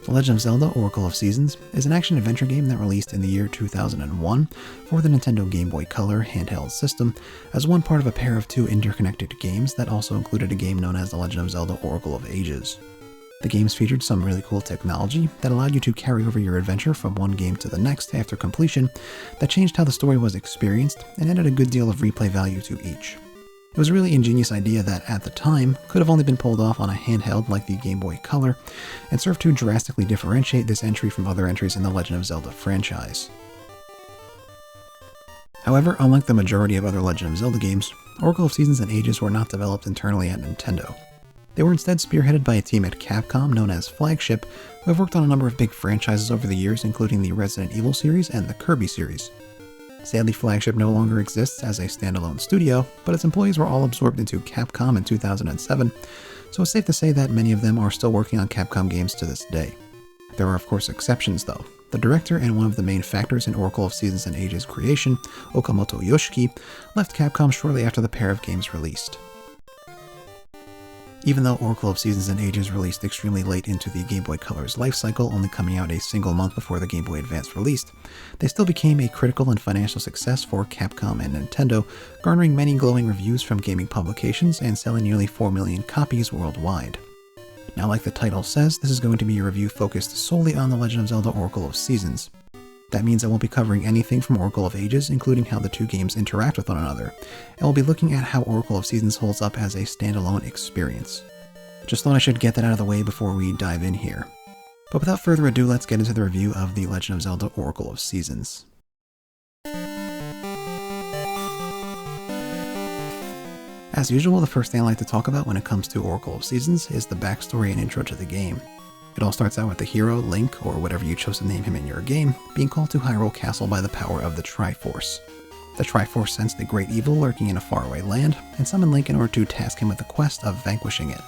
The Legend of Zelda Oracle of Seasons is an action-adventure game that released in the year 2001 for the Nintendo Game Boy Color handheld system as one part of a pair of two interconnected games that also included a game known as The Legend of Zelda Oracle of Ages. The games featured some really cool technology that allowed you to carry over your adventure from one game to the next after completion that changed how the story was experienced and added a good deal of replay value to each. It was a really ingenious idea that, at the time, could have only been pulled off on a handheld like the Game Boy Color, and served to drastically differentiate this entry from other entries in the Legend of Zelda franchise. However, unlike the majority of other Legend of Zelda games, Oracle of Seasons and Ages were not developed internally at Nintendo. They were instead spearheaded by a team at Capcom known as Flagship, who have worked on a number of big franchises over the years, including the Resident Evil series and the Kirby series. Sadly, Flagship no longer exists as a standalone studio, but its employees were all absorbed into Capcom in 2007, so it's safe to say that many of them are still working on Capcom games to this day. There are of course exceptions though. The director and one of the main factors in Oracle of Seasons and Ages creation, Okamoto Yoshiki, left Capcom shortly after the pair of games released. Even though Oracle of Seasons and Ages released extremely late into the Game Boy Color's life cycle, only coming out a single month before the Game Boy Advance released, they still became a critical and financial success for Capcom and Nintendo, garnering many glowing reviews from gaming publications and selling nearly 4 million copies worldwide. Now, like the title says, this is going to be a review focused solely on The Legend of Zelda Oracle of Seasons. That means I won't be covering anything from Oracle of Ages, including how the two games interact with one another, and we'll be looking at how Oracle of Seasons holds up as a standalone experience. Just thought I should get that out of the way before we dive in here. But without further ado, let's get into the review of The Legend of Zelda Oracle of Seasons. As usual, the first thing I like to talk about when it comes to Oracle of Seasons is the backstory and intro to the game. It all starts out with the hero, Link, or whatever you chose to name him in your game, being called to Hyrule Castle by the power of the Triforce. The Triforce sensed a great evil lurking in a faraway land, and summoned Link in order to task him with the quest of vanquishing it.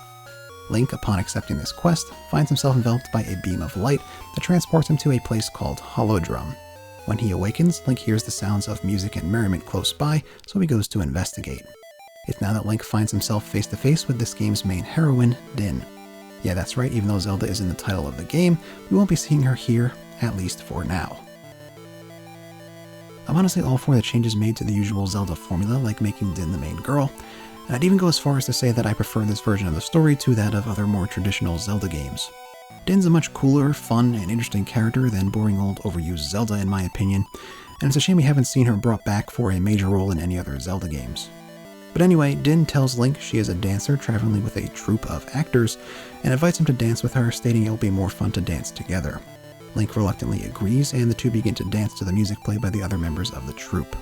Link, upon accepting this quest, finds himself enveloped by a beam of light that transports him to a place called Holodrum. When he awakens, Link hears the sounds of music and merriment close by, so he goes to investigate. It's now that Link finds himself face to face with this game's main heroine, Din. Yeah, that's right, even though Zelda is in the title of the game, we won't be seeing her here, at least for now. I'm honestly all for the changes made to the usual Zelda formula, like making Din the main girl, and I'd even go as far as to say that I prefer this version of the story to that of other more traditional Zelda games. Din's a much cooler, fun, and interesting character than boring old overused Zelda in my opinion, and it's a shame we haven't seen her brought back for a major role in any other Zelda games. But anyway, Din tells Link she is a dancer traveling with a troupe of actors, and invites him to dance with her, stating it will be more fun to dance together. Link reluctantly agrees, and the two begin to dance to the music played by the other members of the troupe.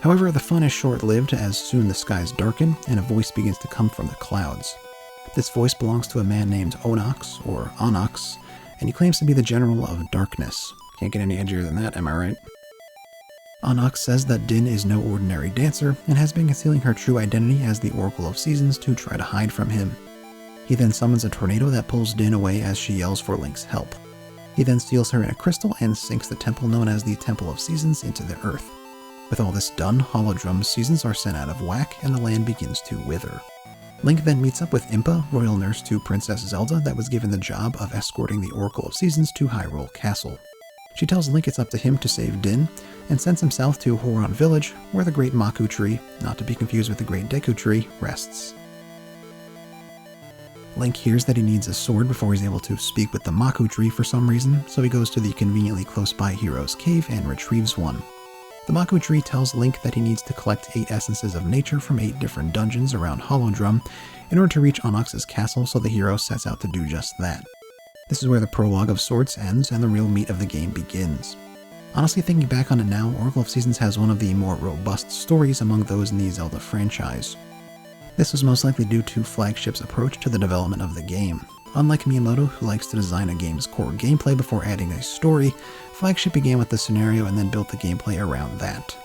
However, the fun is short-lived, as soon the skies darken, and a voice begins to come from the clouds. This voice belongs to a man named Onox, or Onox, and he claims to be the General of Darkness. Can't get any edgier than that, am I right? Onox says that Din is no ordinary dancer, and has been concealing her true identity as the Oracle of Seasons to try to hide from him. He then summons a tornado that pulls Din away as she yells for Link's help. He then seals her in a crystal and sinks the temple known as the Temple of Seasons into the earth. With all this done, Holodrum's seasons are sent out of whack, and the land begins to wither. Link then meets up with Impa, royal nurse to Princess Zelda that was given the job of escorting the Oracle of Seasons to Hyrule Castle. She tells Link it's up to him to save Din, and sends him south to Horon Village, where the Great Maku Tree, not to be confused with the Great Deku Tree, rests. Link hears that he needs a sword before he's able to speak with the Maku Tree for some reason, so he goes to the conveniently close by Hero's Cave and retrieves one. The Maku Tree tells Link that he needs to collect 8 essences of nature from 8 different dungeons around Holodrum in order to reach Onox's castle, so the hero sets out to do just that. This is where the prologue of sorts ends and the real meat of the game begins. Honestly, thinking back on it now, Oracle of Seasons has one of the more robust stories among those in the Zelda franchise. This was most likely due to Flagship's approach to the development of the game. Unlike Miyamoto, who likes to design a game's core gameplay before adding a story, Flagship began with the scenario and then built the gameplay around that.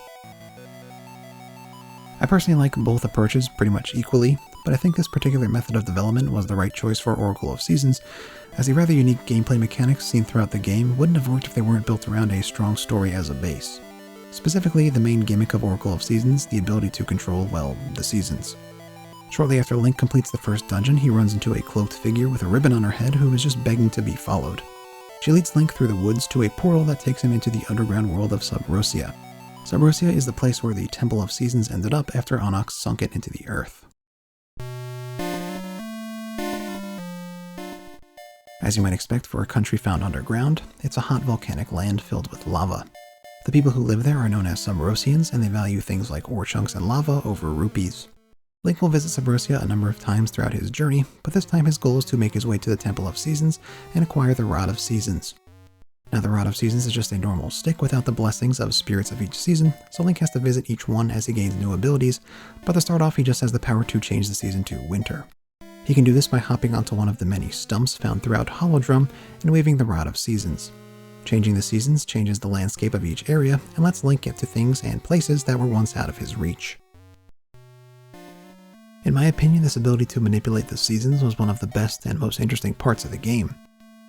I personally like both approaches pretty much equally, but I think this particular method of development was the right choice for Oracle of Seasons, as the rather unique gameplay mechanics seen throughout the game wouldn't have worked if they weren't built around a strong story as a base. Specifically, the main gimmick of Oracle of Seasons, the ability to control, well, the seasons. Shortly after Link completes the first dungeon, he runs into a cloaked figure with a ribbon on her head who is just begging to be followed. She leads Link through the woods to a portal that takes him into the underground world of Subrosia. Subrosia is the place where the Temple of Seasons ended up after Onyx sunk it into the earth. As you might expect for a country found underground, it's a hot volcanic land filled with lava. The people who live there are known as Subrosians, and they value things like ore chunks and lava over rupees. Link will visit Subrosia a number of times throughout his journey, but this time his goal is to make his way to the Temple of Seasons and acquire the Rod of Seasons. Now the Rod of Seasons is just a normal stick without the blessings of spirits of each season, so Link has to visit each one as he gains new abilities, but to start off he just has the power to change the season to winter. He can do this by hopping onto one of the many stumps found throughout Holodrum and waving the Rod of Seasons. Changing the seasons changes the landscape of each area and lets Link get to things and places that were once out of his reach. In my opinion, this ability to manipulate the seasons was one of the best and most interesting parts of the game.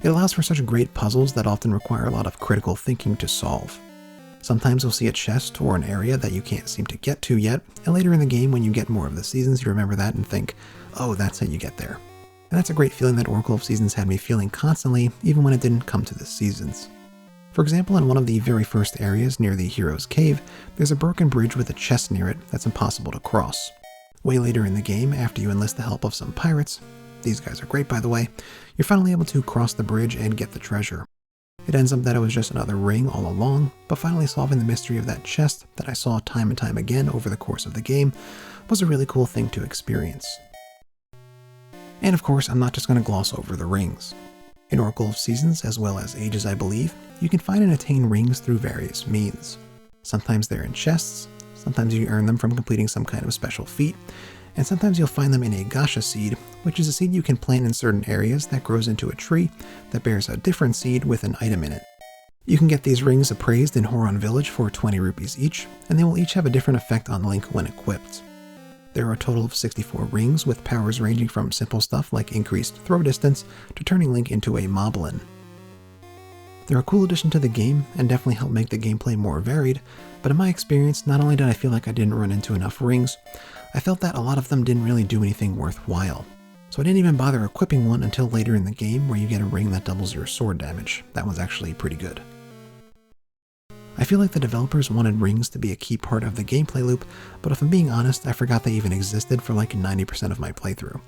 It allows for such great puzzles that often require a lot of critical thinking to solve. Sometimes you'll see a chest or an area that you can't seem to get to yet, and later in the game when you get more of the seasons you remember that and think, oh, that's how you get there. And that's a great feeling that Oracle of Seasons had me feeling constantly, even when it didn't come to the seasons. For example, in one of the very first areas near the Hero's Cave, there's a broken bridge with a chest near it that's impossible to cross. Way later in the game, after you enlist the help of some pirates, these guys are great by the way, you're finally able to cross the bridge and get the treasure. It ends up that it was just another ring all along, but finally solving the mystery of that chest that I saw time and time again over the course of the game was a really cool thing to experience. And of course, I'm not just going to gloss over the rings. In Oracle of Seasons, as well as Ages I believe, you can find and attain rings through various means. Sometimes they're in chests, sometimes you earn them from completing some kind of special feat, and sometimes you'll find them in a Gasha seed, which is a seed you can plant in certain areas that grows into a tree that bears a different seed with an item in it. You can get these rings appraised in Horon Village for 20 rupees each, and they will each have a different effect on Link when equipped. There are a total of 64 rings with powers ranging from simple stuff like increased throw distance to turning Link into a moblin. They're a cool addition to the game and definitely help make the gameplay more varied, but in my experience, not only did I feel like I didn't run into enough rings, I felt that a lot of them didn't really do anything worthwhile. So I didn't even bother equipping one until later in the game where you get a ring that doubles your sword damage. That one's actually pretty good. I feel like the developers wanted rings to be a key part of the gameplay loop, but if I'm being honest, I forgot they even existed for like 90% of my playthrough.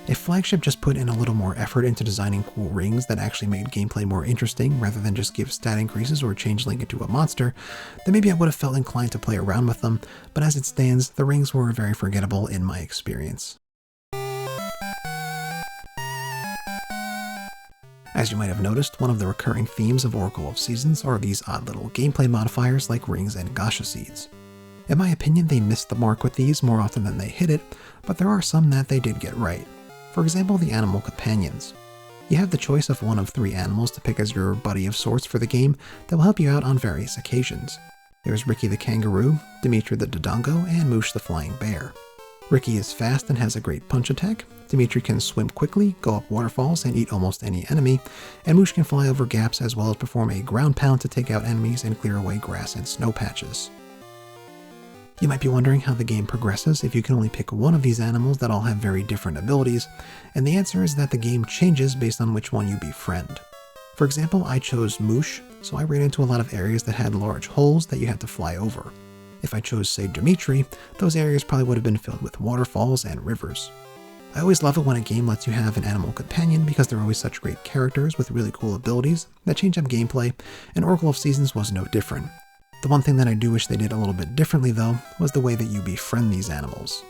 If Flagship just put in a little more effort into designing cool rings that actually made gameplay more interesting rather than just give stat increases or change Link into a monster, then maybe I would have felt inclined to play around with them, but as it stands, the rings were very forgettable in my experience. As you might have noticed, one of the recurring themes of Oracle of Seasons are these odd little gameplay modifiers like rings and Gasha seeds. In my opinion, they missed the mark with these more often than they hit it, but there are some that they did get right. For example, the animal companions. You have the choice of one of 3 animals to pick as your buddy of sorts for the game that will help you out on various occasions. There's Ricky the kangaroo, Dimitri the dodongo, and Moosh the flying bear. Ricky is fast and has a great punch attack, Dimitri can swim quickly, go up waterfalls, and eat almost any enemy, and Moosh can fly over gaps as well as perform a ground pound to take out enemies and clear away grass and snow patches. You might be wondering how the game progresses if you can only pick one of these animals that all have very different abilities, and the answer is that the game changes based on which one you befriend. For example, I chose Moosh, so I ran into a lot of areas that had large holes that you had to fly over. If I chose, say, Dimitri, those areas probably would have been filled with waterfalls and rivers. I always love it when a game lets you have an animal companion because they're always such great characters with really cool abilities that change up gameplay, and Oracle of Seasons was no different. The one thing that I do wish they did a little bit differently though, was the way that you befriend these animals.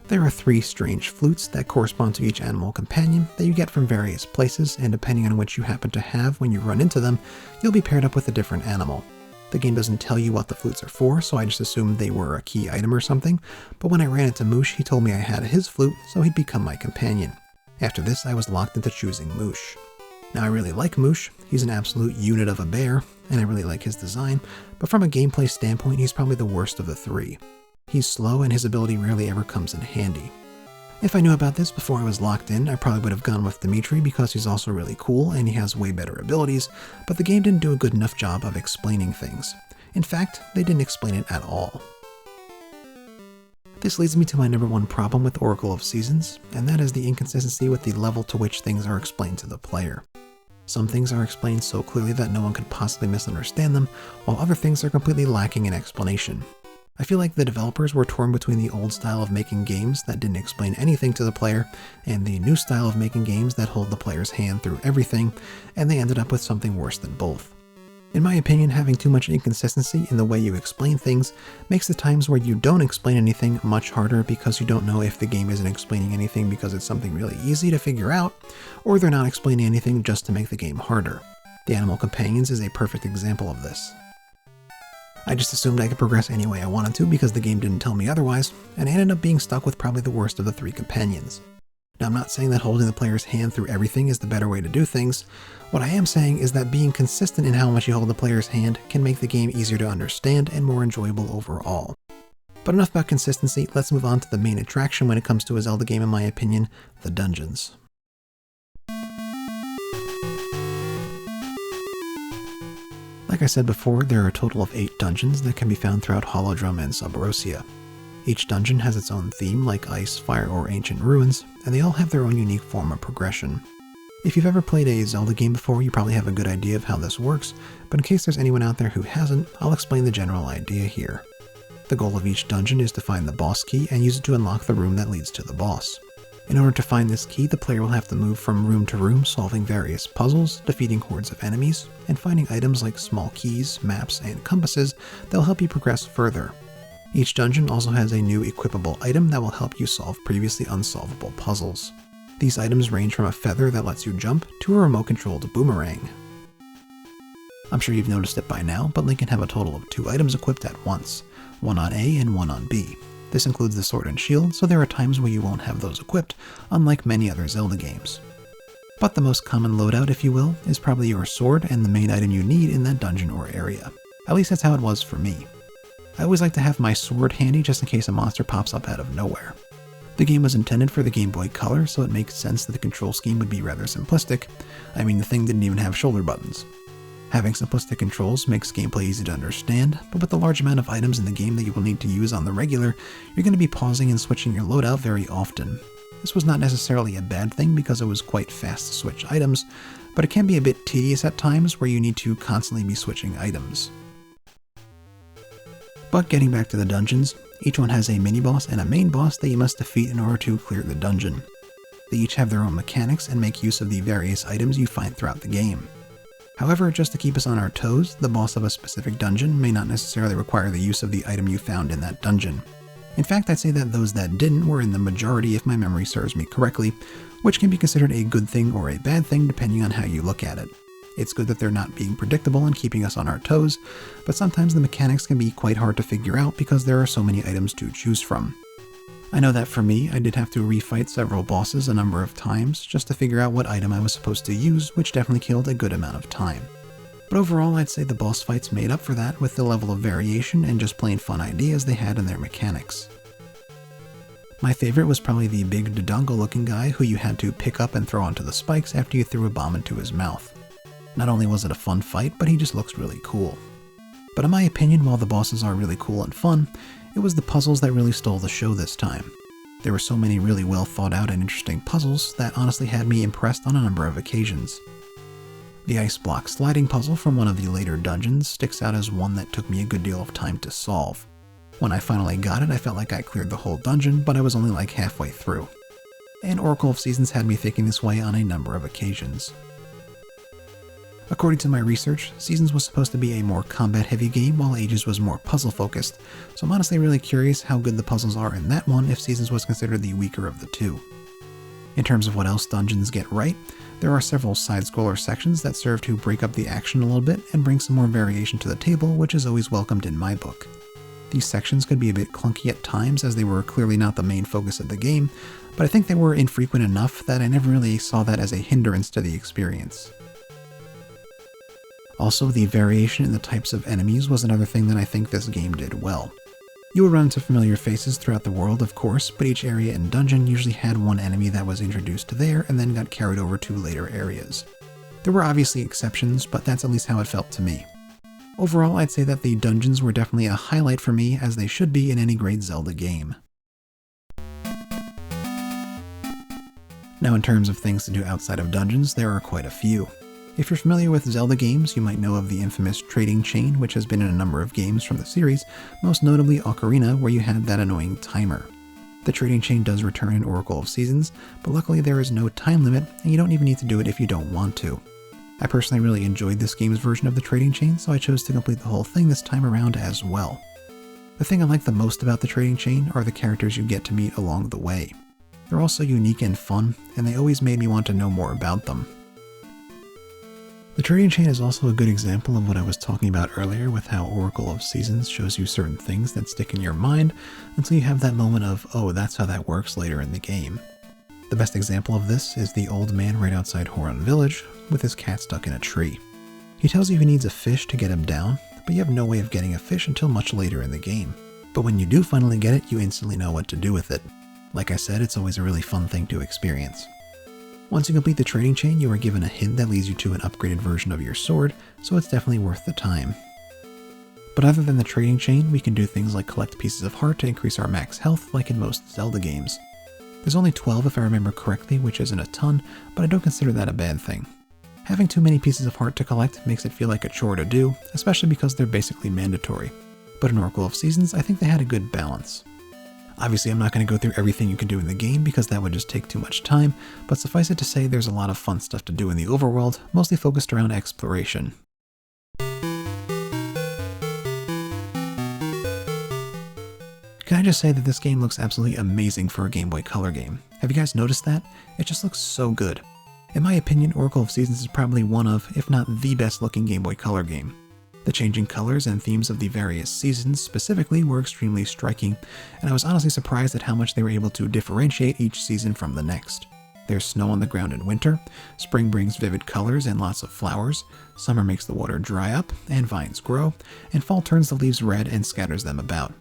There are 3 strange flutes that correspond to each animal companion that you get from various places, and depending on which you happen to have when you run into them, you'll be paired up with a different animal. The game doesn't tell you what the flutes are for, so I just assumed they were a key item or something, but when I ran into Moosh, he told me I had his flute, so he'd become my companion. After this, I was locked into choosing Moosh. Now I really like Moosh, he's an absolute unit of a bear, and I really like his design, but from a gameplay standpoint, he's probably the worst of the 3. He's slow and his ability rarely ever comes in handy. If I knew about this before I was locked in, I probably would have gone with Dimitri because he's also really cool and he has way better abilities, but the game didn't do a good enough job of explaining things. In fact, they didn't explain it at all. This leads me to my number 1 problem with Oracle of Seasons, and that is the inconsistency with the level to which things are explained to the player. Some things are explained so clearly that no one could possibly misunderstand them, while other things are completely lacking in explanation. I feel like the developers were torn between the old style of making games that didn't explain anything to the player, and the new style of making games that hold the player's hand through everything, and they ended up with something worse than both. In my opinion, having too much inconsistency in the way you explain things makes the times where you don't explain anything much harder because you don't know if the game isn't explaining anything because it's something really easy to figure out, or they're not explaining anything just to make the game harder. The Animal Companions is a perfect example of this. I just assumed I could progress any way I wanted to because the game didn't tell me otherwise, and I ended up being stuck with probably the worst of the three companions. Now, I'm not saying that holding the player's hand through everything is the better way to do things. What I am saying is that being consistent in how much you hold the player's hand can make the game easier to understand and more enjoyable overall. But enough about consistency, let's move on to the main attraction when it comes to a Zelda game in my opinion, the dungeons. Like I said before, there are a total of 8 dungeons that can be found throughout Holodrum and Sub Rosia. Each dungeon has its own theme, like ice, fire, or ancient ruins, and they all have their own unique form of progression. If you've ever played a Zelda game before, you probably have a good idea of how this works, but in case there's anyone out there who hasn't, I'll explain the general idea here. The goal of each dungeon is to find the boss key and use it to unlock the room that leads to the boss. In order to find this key, the player will have to move from room to room, solving various puzzles, defeating hordes of enemies, and finding items like small keys, maps, and compasses that will help you progress further. Each dungeon also has a new equipable item that will help you solve previously unsolvable puzzles. These items range from a feather that lets you jump to a remote-controlled boomerang. I'm sure you've noticed it by now, but Link can have a total of 2 items equipped at once, one on A and one on B. This includes the sword and shield, so there are times where you won't have those equipped, unlike many other Zelda games. But the most common loadout, if you will, is probably your sword and the main item you need in that dungeon or area. At least that's how it was for me. I always like to have my sword handy just in case a monster pops up out of nowhere. The game was intended for the Game Boy Color, so it makes sense that the control scheme would be rather simplistic. I mean, the thing didn't even have shoulder buttons. Having simplistic controls makes gameplay easy to understand, but with the large amount of items in the game that you will need to use on the regular, you're going to be pausing and switching your loadout very often. This was not necessarily a bad thing because it was quite fast to switch items, but it can be a bit tedious at times where you need to constantly be switching items. But getting back to the dungeons, each one has a mini-boss and a main boss that you must defeat in order to clear the dungeon. They each have their own mechanics and make use of the various items you find throughout the game. However, just to keep us on our toes, the boss of a specific dungeon may not necessarily require the use of the item you found in that dungeon. In fact, I'd say that those that didn't were in the majority if my memory serves me correctly, which can be considered a good thing or a bad thing depending on how you look at it. It's good that they're not being predictable and keeping us on our toes, but sometimes the mechanics can be quite hard to figure out because there are so many items to choose from. I know that for me, I did have to refight several bosses a number of times just to figure out what item I was supposed to use, which definitely killed a good amount of time. But overall, I'd say the boss fights made up for that with the level of variation and just plain fun ideas they had in their mechanics. My favorite was probably the big Dodongo looking guy who you had to pick up and throw onto the spikes after you threw a bomb into his mouth. Not only was it a fun fight, but he just looks really cool. But in my opinion, while the bosses are really cool and fun, it was the puzzles that really stole the show this time. There were so many really well thought out and interesting puzzles that honestly had me impressed on a number of occasions. The ice block sliding puzzle from one of the later dungeons sticks out as one that took me a good deal of time to solve. When I finally got it, I felt like I cleared the whole dungeon, but I was only like halfway through. And Oracle of Seasons had me thinking this way on a number of occasions. According to my research, Seasons was supposed to be a more combat-heavy game, while Ages was more puzzle-focused, so I'm honestly really curious how good the puzzles are in that one if Seasons was considered the weaker of the two. In terms of what else dungeons get right, there are several side-scroller sections that serve to break up the action a little bit and bring some more variation to the table, which is always welcomed in my book. These sections could be a bit clunky at times as they were clearly not the main focus of the game, but I think they were infrequent enough that I never really saw that as a hindrance to the experience. Also, the variation in the types of enemies was another thing that I think this game did well. You would run into familiar faces throughout the world, of course, but each area and dungeon usually had one enemy that was introduced there and then got carried over to later areas. There were obviously exceptions, but that's at least how it felt to me. Overall, I'd say that the dungeons were definitely a highlight for me, as they should be in any great Zelda game. Now, in terms of things to do outside of dungeons, there are quite a few. If you're familiar with Zelda games, you might know of the infamous trading chain, which has been in a number of games from the series, most notably Ocarina, where you had that annoying timer. The trading chain does return in Oracle of Seasons, but luckily there is no time limit, and you don't even need to do it if you don't want to. I personally really enjoyed this game's version of the trading chain, so I chose to complete the whole thing this time around as well. The thing I like the most about the trading chain are the characters you get to meet along the way. They're all so unique and fun, and they always made me want to know more about them. The trading chain is also a good example of what I was talking about earlier with how Oracle of Seasons shows you certain things that stick in your mind until you have that moment of, oh, that's how that works later in the game. The best example of this is the old man right outside Horon Village with his cat stuck in a tree. He tells you he needs a fish to get him down, but you have no way of getting a fish until much later in the game. But when you do finally get it, you instantly know what to do with it. Like I said, it's always a really fun thing to experience. Once you complete the trading chain, you are given a hint that leads you to an upgraded version of your sword, so it's definitely worth the time. But other than the trading chain, we can do things like collect pieces of heart to increase our max health like in most Zelda games. There's only 12 if I remember correctly, which isn't a ton, but I don't consider that a bad thing. Having too many pieces of heart to collect makes it feel like a chore to do, especially because they're basically mandatory. But in Oracle of Seasons, I think they had a good balance. Obviously, I'm not going to go through everything you can do in the game because that would just take too much time, but suffice it to say there's a lot of fun stuff to do in the overworld, mostly focused around exploration. Can I just say that this game looks absolutely amazing for a Game Boy Color game? Have you guys noticed that? It just looks so good. In my opinion, Oracle of Seasons is probably one of, if not the best looking Game Boy Color game. The changing colors and themes of the various seasons specifically were extremely striking, and I was honestly surprised at how much they were able to differentiate each season from the next. There's snow on the ground in winter, spring brings vivid colors and lots of flowers, summer makes the water dry up and vines grow, and fall turns the leaves red and scatters them about.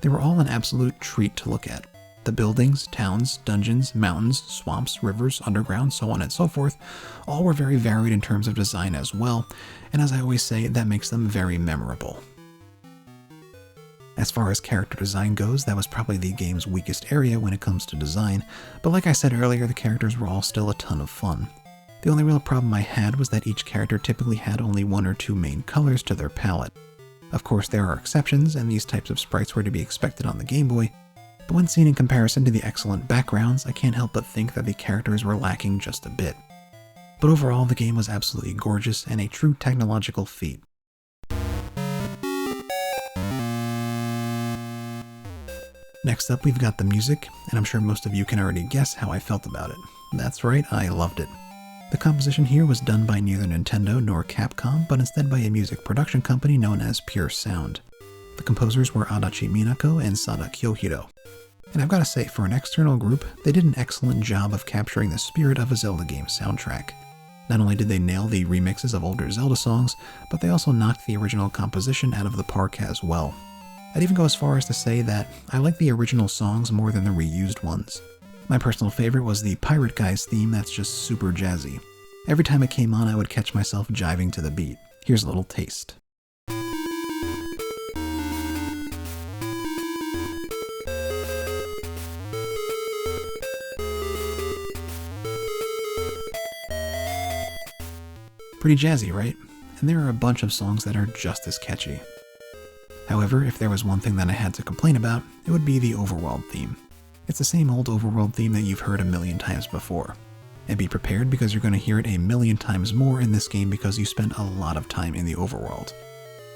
They were all an absolute treat to look at. The buildings, towns, dungeons, mountains, swamps, rivers, underground, so on and so forth, all were very varied in terms of design as well, and as I always say, that makes them very memorable. As far as character design goes, that was probably the game's weakest area when it comes to design, but like I said earlier, the characters were all still a ton of fun. The only real problem I had was that each character typically had only one or two main colors to their palette. Of course, there are exceptions, and these types of sprites were to be expected on the Game Boy, but when seen in comparison to the excellent backgrounds, I can't help but think that the characters were lacking just a bit. But overall, the game was absolutely gorgeous and a true technological feat. Next up, we've got the music, and I'm sure most of you can already guess how I felt about it. That's right, I loved it. The composition here was done by neither Nintendo nor Capcom, but instead by a music production company known as Pure Sound. The composers were Adachi Minako and Sada Kyohiro. And I've got to say, for an external group, they did an excellent job of capturing the spirit of a Zelda game soundtrack. Not only did they nail the remixes of older Zelda songs, but they also knocked the original composition out of the park as well. I'd even go as far as to say that I like the original songs more than the reused ones. My personal favorite was the Pirate Guys theme that's just super jazzy. Every time it came on, I would catch myself jiving to the beat. Here's a little taste. Pretty jazzy, right? And there are a bunch of songs that are just as catchy. However, if there was one thing that I had to complain about, it would be the Overworld theme. It's the same old Overworld theme that you've heard a million times before. And be prepared because you're going to hear it a million times more in this game because you spend a lot of time in the Overworld.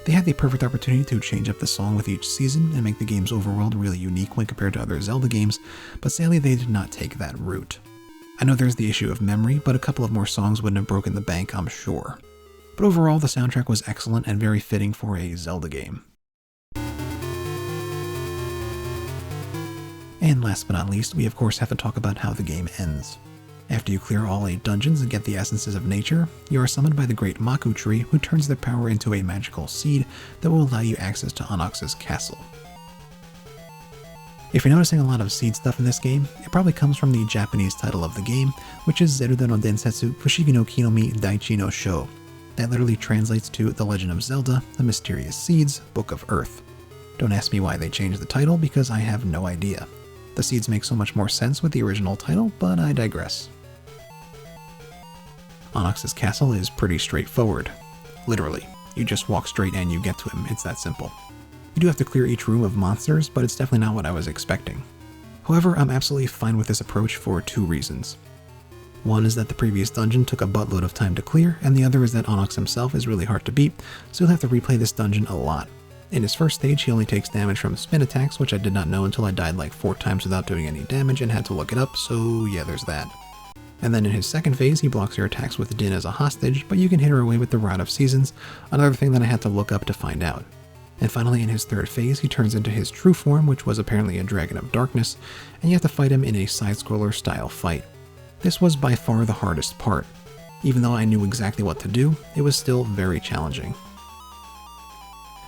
They had the perfect opportunity to change up the song with each season and make the game's Overworld really unique when compared to other Zelda games, but sadly they did not take that route. I know there's the issue of memory, but a couple of more songs wouldn't have broken the bank, I'm sure. But overall, the soundtrack was excellent and very fitting for a Zelda game. And last but not least, we of course have to talk about how the game ends. After you clear all 8 dungeons and get the essences of nature, you are summoned by the Great Maku Tree, who turns their power into a magical seed that will allow you access to Onyx's castle. If you're noticing a lot of seed stuff in this game, it probably comes from the Japanese title of the game, which is Zeruda no Densetsu Fushigi no Kinomi Daichi no Sho. That literally translates to The Legend of Zelda, The Mysterious Seeds, Book of Earth. Don't ask me why they changed the title, because I have no idea. The seeds make so much more sense with the original title, but I digress. Onyx's castle is pretty straightforward. Literally, you just walk straight and you get to him, it's that simple. You do have to clear each room of monsters, but it's definitely not what I was expecting. However, I'm absolutely fine with this approach for two reasons. One is that the previous dungeon took a buttload of time to clear, and the other is that Onyx himself is really hard to beat, so you'll have to replay this dungeon a lot. In his first stage, he only takes damage from spin attacks, which I did not know until I died like 4 times without doing any damage and had to look it up, so yeah, there's that. And then in his second phase, he blocks your attacks with Din as a hostage, but you can hit her away with the Rod of Seasons, another thing that I had to look up to find out. And finally, in his third phase, he turns into his true form, which was apparently a Dragon of Darkness, and you have to fight him in a side-scroller style fight. This was by far the hardest part. Even though I knew exactly what to do, it was still very challenging.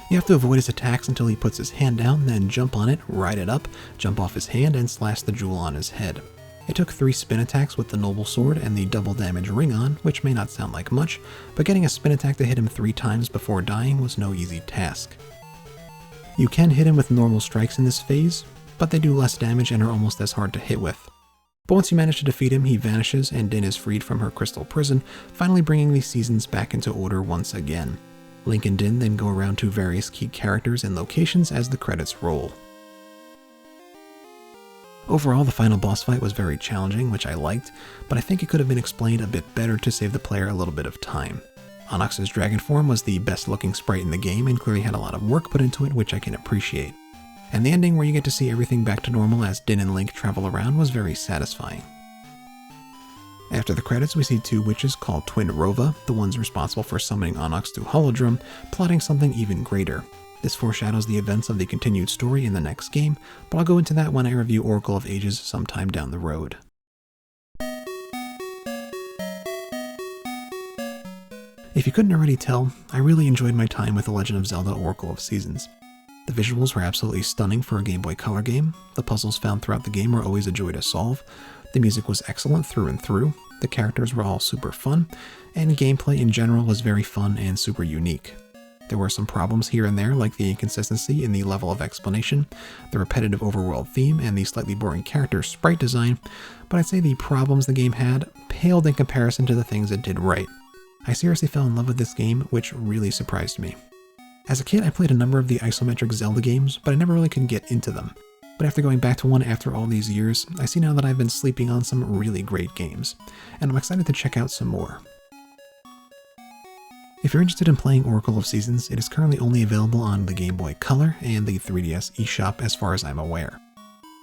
You have to avoid his attacks until he puts his hand down, then jump on it, ride it up, jump off his hand, and slash the jewel on his head. It took 3 spin attacks with the Noble Sword and the double damage ring on, which may not sound like much, but getting a spin attack to hit him 3 times before dying was no easy task. You can hit him with normal strikes in this phase, but they do less damage and are almost as hard to hit with. But once you manage to defeat him, he vanishes and Din is freed from her crystal prison, finally bringing the seasons back into order once again. Link and Din then go around to various key characters and locations as the credits roll. Overall, the final boss fight was very challenging, which I liked, but I think it could have been explained a bit better to save the player a little bit of time. Onyx's dragon form was the best looking sprite in the game and clearly had a lot of work put into it, which I can appreciate. And the ending where you get to see everything back to normal as Din and Link travel around was very satisfying. After the credits, we see 2 witches called Twin Rova, the ones responsible for summoning Onyx to Holodrum, plotting something even greater. This foreshadows the events of the continued story in the next game, but I'll go into that when I review Oracle of Ages sometime down the road. If you couldn't already tell, I really enjoyed my time with The Legend of Zelda Oracle of Seasons. The visuals were absolutely stunning for a Game Boy Color game, the puzzles found throughout the game were always a joy to solve, the music was excellent through and through, the characters were all super fun, and gameplay in general was very fun and super unique. There were some problems here and there, like the inconsistency in the level of explanation, the repetitive overworld theme, and the slightly boring character sprite design, but I'd say the problems the game had paled in comparison to the things it did right. I seriously fell in love with this game, which really surprised me. As a kid, I played a number of the isometric Zelda games, but I never really could get into them. But after going back to one after all these years, I see now that I've been sleeping on some really great games, and I'm excited to check out some more. If you're interested in playing Oracle of Seasons, it is currently only available on the Game Boy Color and the 3DS eShop as far as I'm aware.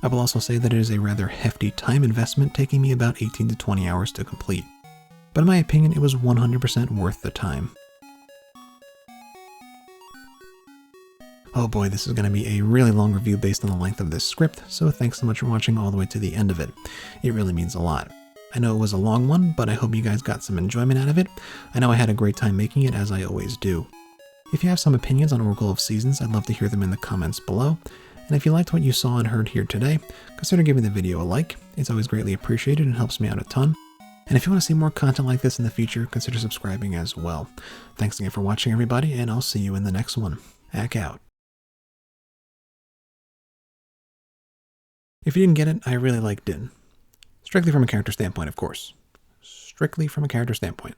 I will also say that it is a rather hefty time investment, taking me about 18 to 20 hours to complete. But in my opinion, it was 100% worth the time. Oh boy, this is going to be a really long review based on the length of this script, so thanks so much for watching all the way to the end of it. It really means a lot. I know it was a long one, but I hope you guys got some enjoyment out of it. I know I had a great time making it, as I always do. If you have some opinions on Oracle of Seasons, I'd love to hear them in the comments below. And if you liked what you saw and heard here today, consider giving the video a like. It's always greatly appreciated and helps me out a ton. And if you want to see more content like this in the future, consider subscribing as well. Thanks again for watching, everybody, and I'll see you in the next one. Ack out. If you didn't get it, I really like Din. Strictly from a character standpoint, of course. Strictly from a character standpoint.